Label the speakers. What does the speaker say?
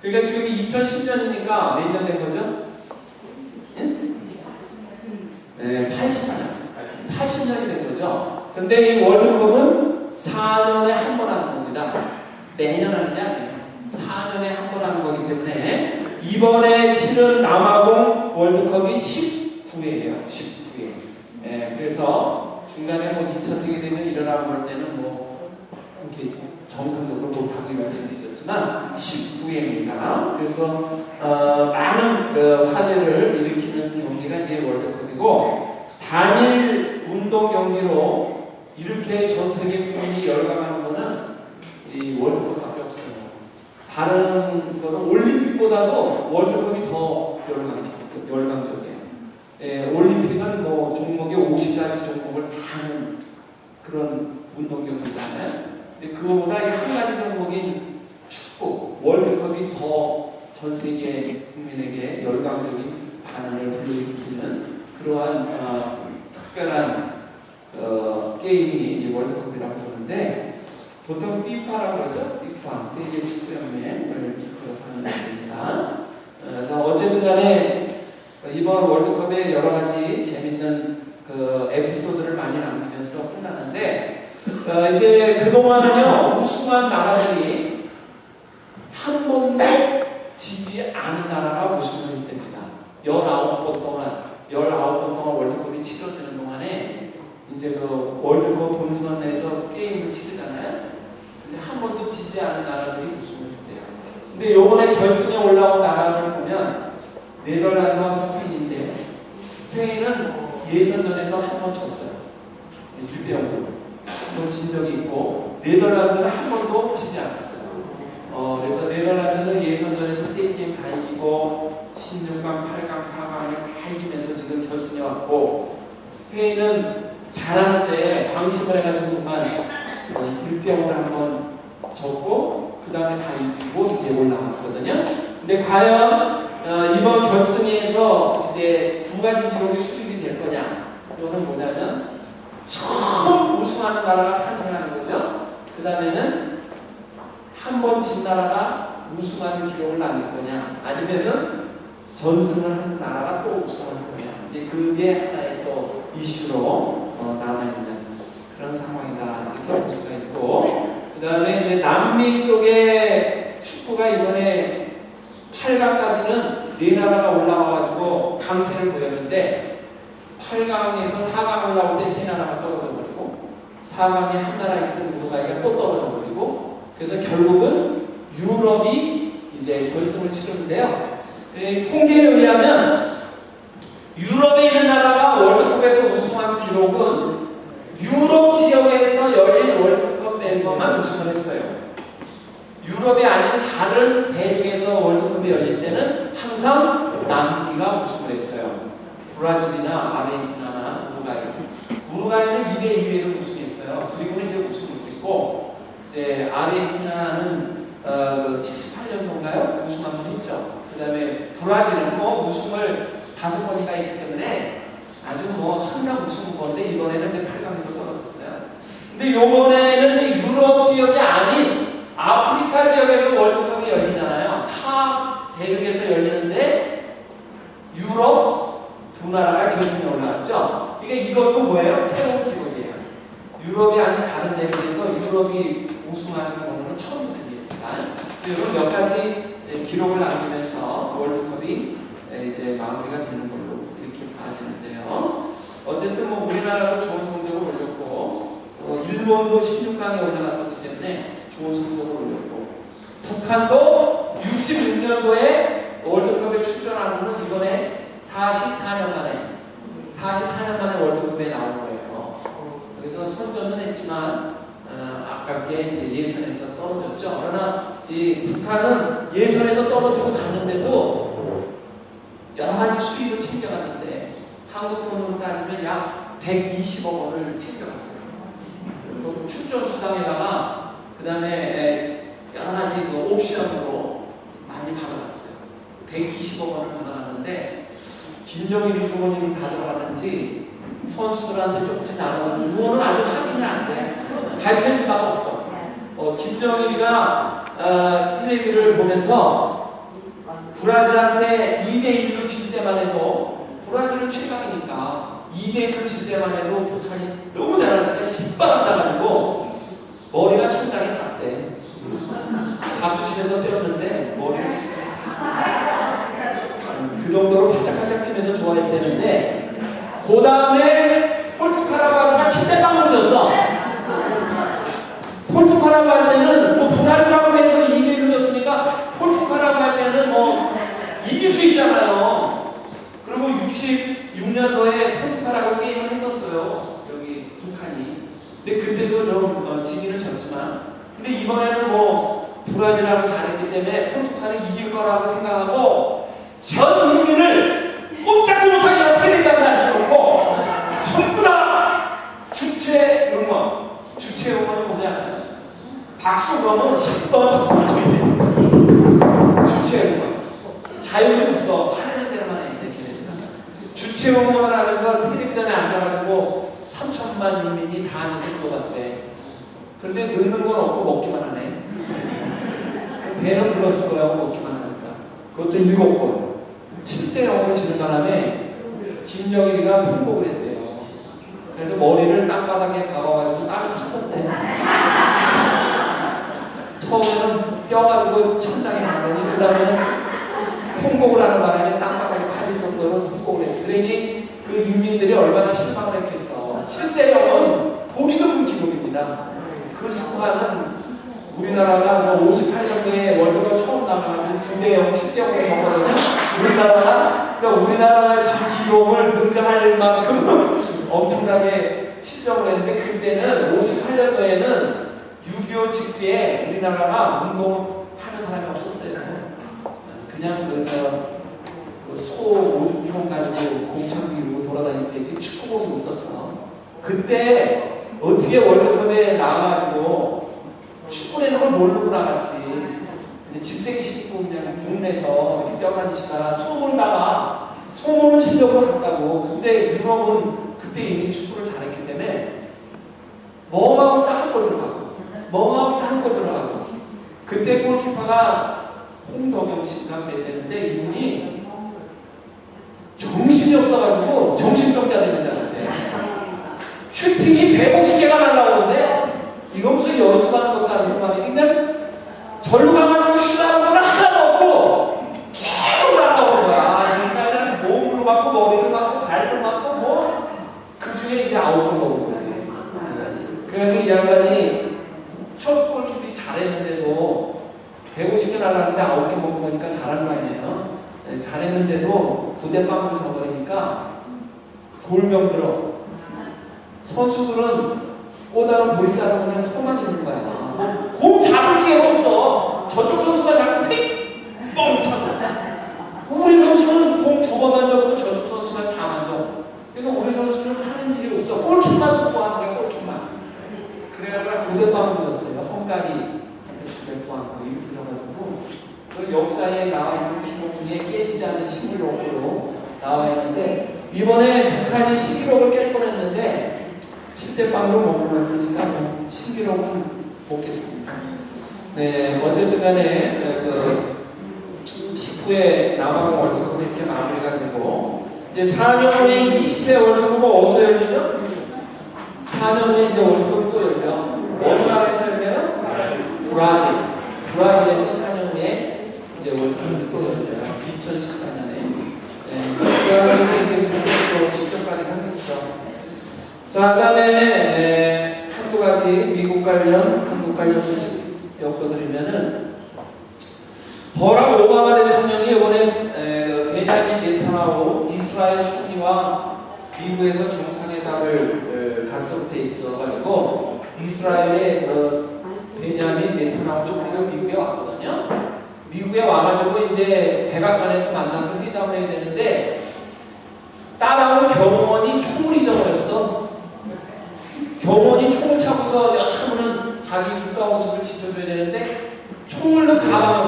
Speaker 1: 그러니까 지금 2010년이니까 몇 년 된 거죠? 네, 80년이 된 거죠. 근데 이 월드컵은 4년에 한 번 하는 겁니다. 매년 하는 게 아니에요. 4년에 한 번 하는 거기 때문에 이번에 치른 남아공 월드컵이 19회예요. 19회. 네, 그래서 중간에 뭐 2차 세계대전 일어나고 할 때는 뭐 이렇게 정상적으로 못하고 이런 일도 있었지만 19회입니다. 그래서 많은 화제를 일으키는 경기가 이제 월드컵이고, 단일 운동 경기로 이렇게 전 세계 국민이 열광하는 거는 이 월드컵밖에 없어요. 다른 거는 올림픽보다도 월드컵이 더 열광적이에요. 예, 올림픽은 뭐 종목이 50가지 종목을 다 하는 그런 운동 경기잖아요. 근데 그거보다 한 가지 종목인 축구, 월드컵이 더 전 세계 국민에게 열광적인 반응을 불러일으키는 그러한 특별한 게임이 이제 월드컵이라고 그러는데, 보통 FIFA라고 그러죠. FIFA, 세계 축구연맹을 이끌어서 하는 겁니다. 어쨌든 간에 이번 월드컵에 여러 가지 재밌는 에피소드를 많이 남기면서 끝나는데, 이제 그동안은요, 우승한 나라들이 한 번도 지지 않은 나라가 우승을 했답니다. 19번 동안 월드컵이 치러지는 동안에 이제 그 월드컵 본선에서 게임을 치르잖아요. 근데 한 번도 지지 않은 나라들이 우승을 했대요. 근데 요번에 결승에 올라온 나라를 보면 네덜란드와 스페인인데, 스페인은 예선전에서 한 번 졌어요. 6대0으로. 한번 진 적이 있고, 네덜란드는 한 번도 지지 않았어요. 그래서 네덜란드는 예선전에서 3게임 다 이기고 16강, 8강, 4강을 다 이기면서 지금 결승에 왔고, 스페인은 잘하는데 방심을 해가지고만 1대0으로 한번 졌고 그 다음에 다 이기고 이제 올라갔거든요. 근데 과연 이번 결승에서 이제 두 가지 기록이 수립이 될 거냐? 그거는 뭐냐면 처음 우승하는 나라가 탄생하는 거죠. 그 다음에는 한 번 진 나라가 우승하는 기록을 남길 거냐, 아니면은 전승을 하는 나라가 또 우승하는 거냐. 이제 그게 하나의 또 이슈로 남아있는 그런 상황이다, 이렇게 볼 수가 있고, 그 다음에 이제 남미 쪽에 축구가 이번에 8강까지는 4나라가 올라와가지고 강세를 보였는데, 8강에서 4강 올라올 때 3나라가 떨어져 버리고, 4강에 한 나라 있던 우루과이가 또 떨어져 버리고, 그래서 결국은 유럽이 이제 결승을 치르는데요. 통계에 의하면 유럽에 있는 나라가 월드컵에서 우승한 기록은 유럽 지역에서 열린 월드컵에서만 우승을 했어요. 유럽이 아닌 다른 대륙에서 월드컵이 열릴 때는 항상 남미가 우승을 했어요. 브라질이나 아르헨티나나 우루과이는 2대2로 우승했어요. 그리고는 이제 우승 못했고, 이제 아르헨티나는 78년도인가요? 우승 한번 했죠. 그 다음에 브라질은 뭐 우승을 5번이나 했기 때문에 아주 뭐 항상 우승 건데, 이번에는 이제 8강에서 떨어졌어요. 근데 요번에는 이제 유럽 지역이 아닌 아프리카 지역에서 월드컵이 열리잖아요. 타 대륙에서 열리는데 유럽 두 나라가 결승에 올라왔죠. 그러니까 이것도 뭐예요? 새로운 기록이에요. 유럽이 아닌 다른 대륙에서 유럽이 우승하는 경우는 처음 됩니다. 이런 몇 가지 기록을 남기면서 월드컵이 이제 마무리가 되는 걸로 이렇게 봐지는데요. 어쨌든 뭐 우리나라도 좋은 성적을 올렸고, 일본도 16강에 올라갔었기 때문에 좋은 성적을 올렸고, 북한도 66년도에 월드컵에 출전한 후는 이번에 44년 만에 월드컵에 나온 거예요. 그래서 선전은 했지만 아깝게 이제 예선에서 떨어졌죠. 그러나 이 북한은 예선에서 떨어지고 갔는데도 여러 가지 수입을 챙겨갔는데, 한국 돈으로 따지면 약 120억 원을 챙겨갔어요. 그리고 출전 수당에다가 그 다음에 여러 가지 옵션으로 많이 받아갔어요. 120억 원을 받아갔는데, 김정일이 주머니를 다 들어갔는지 선수들한테 조금씩 나눠가지고, 그거는 아직 확인이 안 돼. 밝혀진 바가 없어. 김정일이가 텔레비를 보면서 브라질한테 2대1로 질 때만 해도 브라질은 최강이니까 2대1로 질 때만 해도 북한이 너무 잘하니까 신바람 나가지고 머리가 천장에 닿대. 박수치면서 때렸는데 머리를 그 정도로 반짝반짝 뛰면서 좋아했대는데 그 다음에 폴투갈하고 하다가 7대 빵 넘겼어. 폴투갈하고 할 때는 뭐 브라질하고 해서 2대1로 졌으니까 폴투갈하고 할 때는 뭐 이길 수 있잖아요. 그리고 66년도에 폴투갈하고 게임을 했었어요. 여기 북한이. 근데 그때도 좀 지기를 졌지만 근데 이번에는 뭐 브라질하고 잘했기 때문에 폴투갈이 이길 거라고 생각하고 전 국민을 꼼짝도 못하게 어떻게 된다고 앉혀놓고 전부 다 주체 응원. 주체 응원은 뭐냐? 박수 그러면 10번 던져야 돼. 주체 응원. 자유는 없어. 하는 대로만 해. 이렇게 됩니다. 주체 응원을 하면서 텔레비전에 앉아가지고 3천만 인민이 다 하면서 들어갔대. 그런데 넣는 건 없고 먹기만 하네. 배는 불렀을 거라고 먹기만 하니까. 그것도 7번. 7대0으로 지는 바람에 김정일이가 통곡을 했대요. 그래도 머리를 땅바닥에 박아가지고 땅이 파졌대. 처음에는 뼈가지고 천장에 가더니 그 다음에는 통곡을 하는 바람에 땅바닥에 파질 정도로 통곡을 했대. 그러니 그 인민들이 얼마나 실망을 했겠어. 7대0은 보기도 문 기록입니다. 그 순간은 우리나라가 58년도에 월드컵 처음 나가가지고 9대0, 7대0으로 졌거든요. 우리나라가 진 기록을 능가할 만큼 엄청나게 실점을 했는데 그때는 58년도에는 6.25 직후에 우리나라가 운동하는 사람이 없었어요. 그냥 소 오줌통 가지고 공창 기르고 돌아다닐 때 축구공이 있었어. 그때 어떻게 월드컵에 나와가지고 축구라는 걸 모르고 나갔지. 근데 집세기 신고 그냥 동네에서 이렇게 뛰어다니시다가 소문을 실력으로 갔다고. 근데 유럽은 그때 이미 축구를 잘했기 때문에 뭐가 없다 한 골 들어가고 뭐가 없다 한 골 들어가고. 그때 골키퍼가 홍덕영 씨가 되는데 이분이 정신이 없어가지고 정신병자 되는 줄 알았대. 슈팅이 150개가 날라오는데 이거 무슨 연습 하는 것도 아니고 말이지. 그냥 절로 가가지고 쉬라는 건 하나도 없고 계속 날라오는 거야. 그러니까 몸으로 맞고 머리를 맞고 발을 맞고 뭐 그 중에 이제 아웃을 먹은 거야. 그래서 이 양반이 첫 골키퍼이 잘했는데도 150개 날라왔는데 9개 먹은 거니까 잘한 거 아니에요. 네, 잘했는데도 9대0으로 져버리니까 골명 들어. 선수들은 꼬다로 볼 자로 그냥 서만 있는 거야. 공 잡을 기회가 없어. 저쪽 선수가 잡고 휙! 뻥! 차고. 우리 선수는 공 저거 만져보고 저쪽 선수가 다 만져. 그러니까 우리 선수는 하는 일이 없어. 골킥만 수고하는 거야, 골킥만. 그래가지고 9대0으로 졌어요. 헝가리 9대0 이렇게 져가지고 그 역사에 나와 있는 기록 중에 깨지지 않는 신기록으로 나와 있는데 이번에 북한이 신기록을 깰 뻔했는데 7대0으로 먹으면서니까 신기록은 못 깼습니다. 네, 어쨌든 간에 그 19회 남아공 월드컵은 이렇게 마무리가 되고 이제 4년 후에 20회 월드컵은 어디서 열리죠? 4년 후에 이제 월드컵 또 열려. 어느 나라에서 열려요? 브라질에서 4년 후에 이제 월드컵이 또 열려요. 2014년에. 네, 또 직접까지 하겠죠. 자, 그 다음에 한두 가지 미국 관련, 한국 관련 소식 엮어드리면은 버락 오바마 대통령이 이번에 베냐민 네타냐후 이스라엘 총리와 미국에서 정상회담을 갖도록 돼 있어가지고 이스라엘의 베냐민 네타냐후 총리가 미국에 왔거든요. 미국에 와가지고 이제 백악관에서 만나서 회담을 해야 되는데 따라온 경호원이 총을 잊어버렸어. 경호원이 총을 차고서 여차하면 자기 국가 모습을 지켜줘야 되는데 총을 넣은 가방이